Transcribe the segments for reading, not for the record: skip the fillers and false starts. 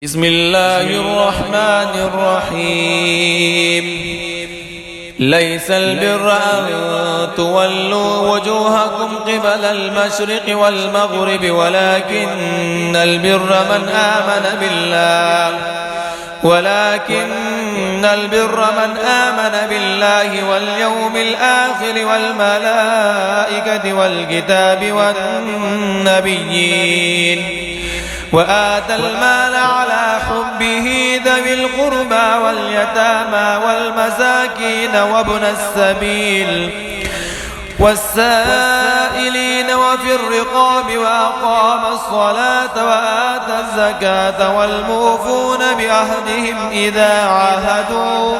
بسم الله الرحمن الرحيم ليس البر أن تولوا وجوهكم قبل المشرق والمغرب ولكن البر من آمن بالله واليوم الآخر والملائكة والكتاب والنبيين وآتى المال على حبه ذوي القربى واليتامى والمساكين وابن السبيل والسائلين وفي الرقاب وأقام الصلاة وآتى الزكاة والموفون بعهدهم إذا عاهدوا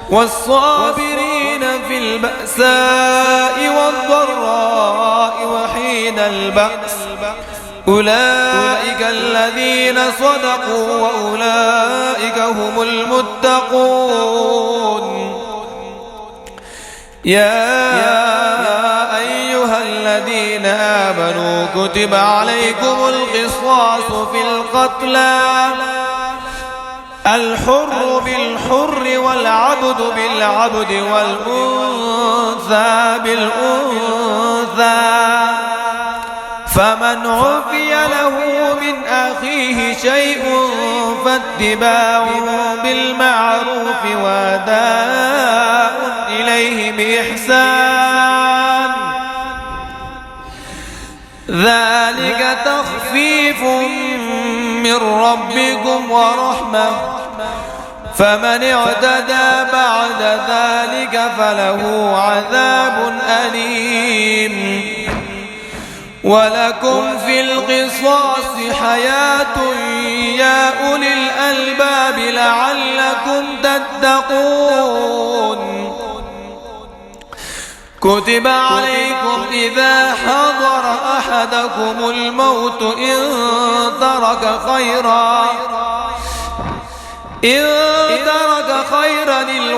والصابرين في البأساء والضراء وحين البأس أولئك الذين صدقوا وأولئك هم المتقون يا أيها الذين آمنوا كتب عليكم القصاص في القتلى الحر بالحر والعبد بالعبد والأنثى بالأنثى فمن عفي له من أخيه شيء فاتباع بالمعروف وأداء إليه بإحسان ذلك تخفيف من ربكم ورحمة فمن اعتدى بعد ذلك فله عذاب أليم ولكم في القصاص حياة يا أولي الألباب لعلكم تتقون كتب عليكم إذا حضر أحدكم الموت إن ترك خيرا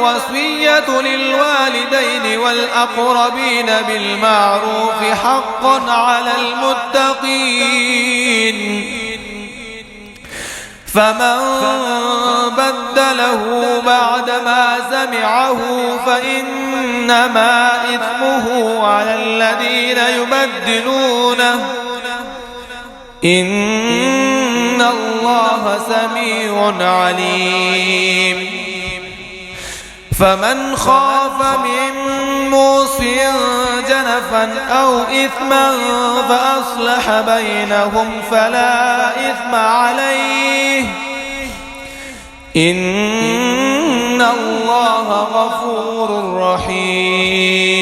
الوصية للوالدين والأقربين بالمعروف حقا على المتقين فمن بدله بعدما سمعه فإنما إثمه على الذين يبدلونه إن الله سميع عليم فمن خاف من موص جنفا أو إثما فأصلح بينهم فلا إثم عليه إن الله غفور رحيم